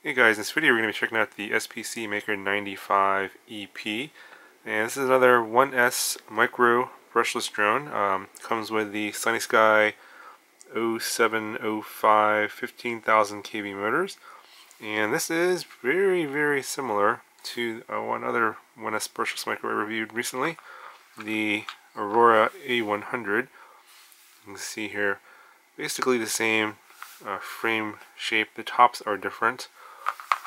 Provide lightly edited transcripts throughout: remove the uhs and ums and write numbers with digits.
Hey guys, in this video we're going to be checking out the SPCMaker 95 EP, and this is another 1S micro brushless drone. Comes with the Sunny Sky 0705 15,000 kV motors, and this is very similar to one other 1S brushless micro I reviewed recently, the Aurora A100. You can see here basically the same frame shape. The tops are different.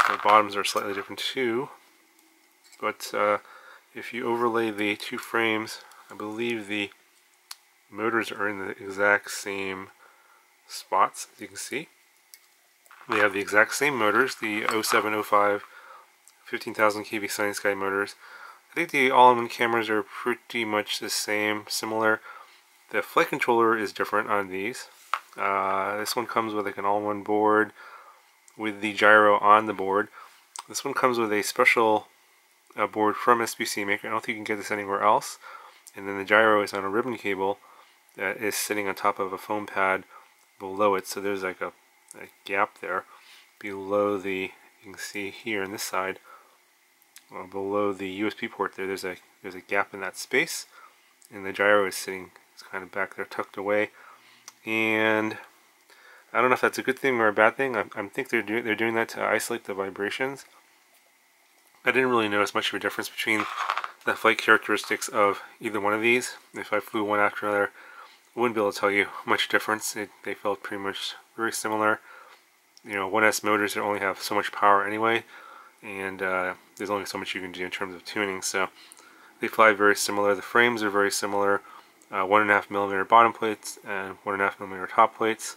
The bottoms are slightly different too, but if you overlay the two frames, I believe the motors are in the exact same spots, as you can see. They have the exact same motors, the 0705 15,000 kV Sunny Sky motors. I think the all-in-one cameras are pretty much the same, similar. The flight controller is different on these. This one comes with like an all-in-one board with the gyro on the board. This one comes with a special board from SPCMaker. I don't think you can get this anywhere else. And then the gyro is on a ribbon cable that is sitting on top of a foam pad below it. So there's like a gap there below the, you can see here on this side, below the USB port there, there's a gap in that space. And the gyro is sitting, it's kind of back there tucked away. And I don't know if that's a good thing or a bad thing. I think they're doing that to isolate the vibrations. I didn't really notice much of a difference between the flight characteristics of either one of these. If I flew one after another, I wouldn't be able to tell you much difference. They felt pretty much very similar. You know, 1S motors only have so much power anyway, and there's only so much you can do in terms of tuning. So they fly very similar. The frames are very similar. 1.5mm bottom plates and 1.5mm top plates.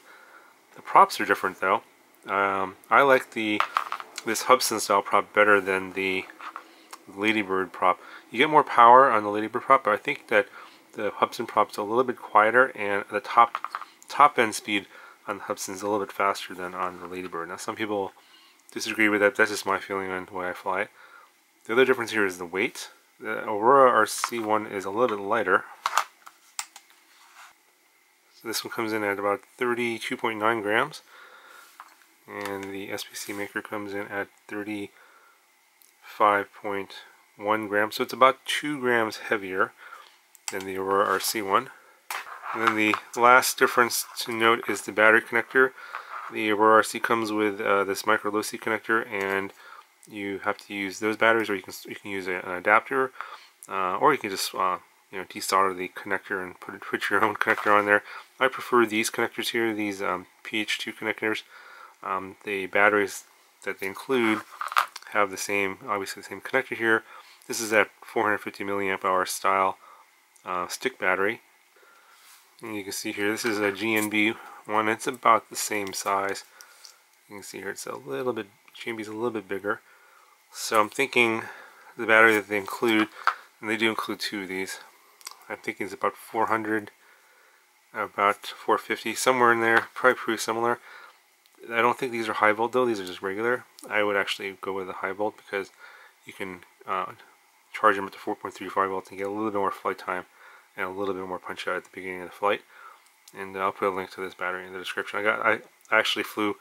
The props are different though. I like this Hubsan style prop better than the Ladybird prop. You get more power on the Ladybird prop, but I think that the Hubsan prop's a little bit quieter, and the top end speed on the Hubsan is a little bit faster than on the Ladybird. Now some people disagree with that. That's just my feeling on the way I fly it. The other difference here is the weight. The Aurora RC1 is a little bit lighter. So this one comes in at about 32.9 grams, and the SPCMaker comes in at 35.1 grams, so it's about 2 grams heavier than the Aurora RC1. And then the last difference to note is the battery connector. The Aurora RC comes with this micro low-C connector, and you have to use those batteries, or you can use an adapter, or you can just desolder the connector and put your own connector on there. I prefer these connectors here, these PH2 connectors. The batteries that they include have obviously the same connector here. This is that 450 milliamp hour style stick battery. And you can see here, this is a GNB one. It's about the same size. You can see here, it's a little bit, GNB is a little bit bigger. So I'm thinking the battery that they include, and they do include two of these, I'm thinking it's about 400, about 450, somewhere in there, probably pretty similar. I don't think these are high volt though, these are just regular. I would actually go with a high volt because you can charge them up to 4.35 volts and get a little bit more flight time and a little bit more punch out at the beginning of the flight. And I'll put a link to this battery in the description. I actually flew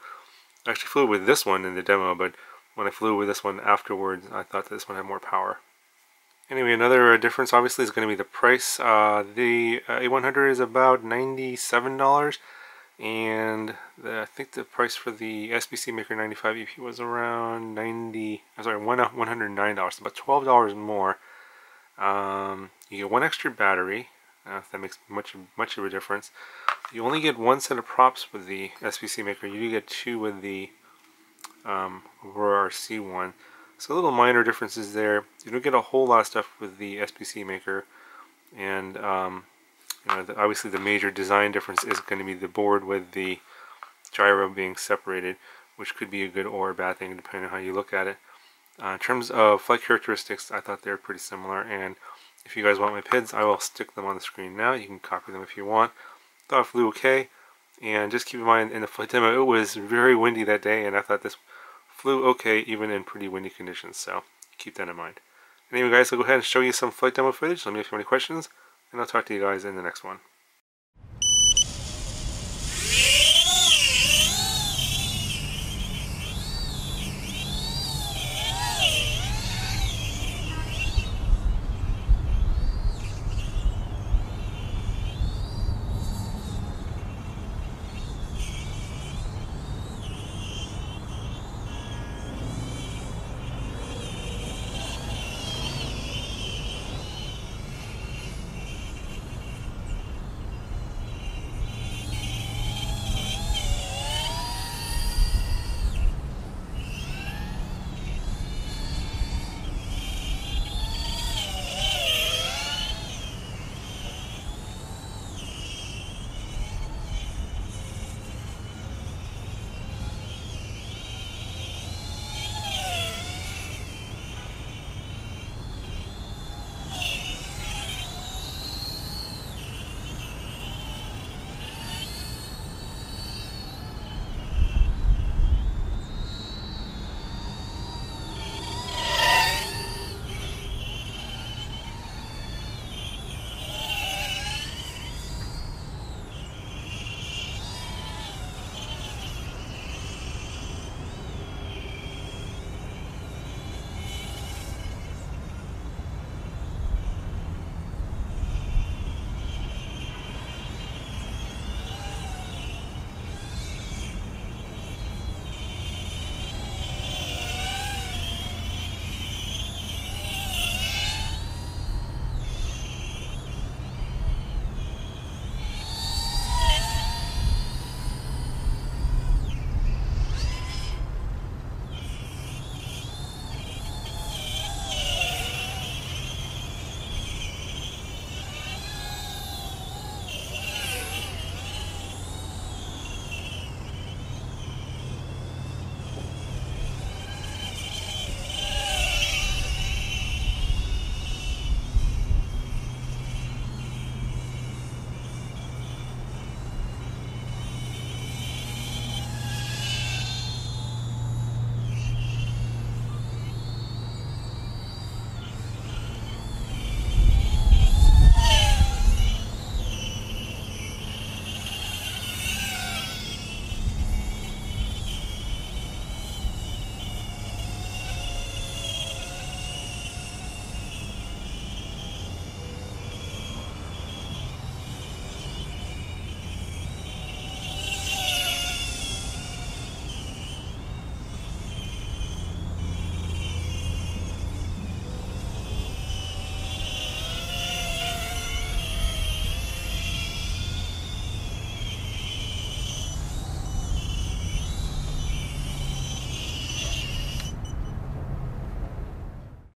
with this one in the demo, but when I flew with this one afterwards, I thought that this one had more power. Anyway, another difference obviously is going to be the price. The A100 is about $97, and I think the price for the SPCMaker 95 EP was around $109, about $12 more. You get one extra battery, if that makes much of a difference. You only get one set of props with the SPCMaker. You do get two with the Aurora RC1. So little minor differences there. You don't get a whole lot of stuff with the SPCMaker, and obviously the major design difference is going to be the board with the gyro being separated, which could be a good or a bad thing depending on how you look at it. In terms of flight characteristics, I thought they were pretty similar, and if you guys want my PIDs, I will stick them on the screen now. You can copy them if you want. Thought it flew okay, and just keep in mind in the flight demo it was very windy that day, and I thought this flew okay even in pretty windy conditions, so keep that in mind. Anyway guys, I'll go ahead and show you some flight demo footage. Let me know if you have any questions, and I'll talk to you guys in the next one.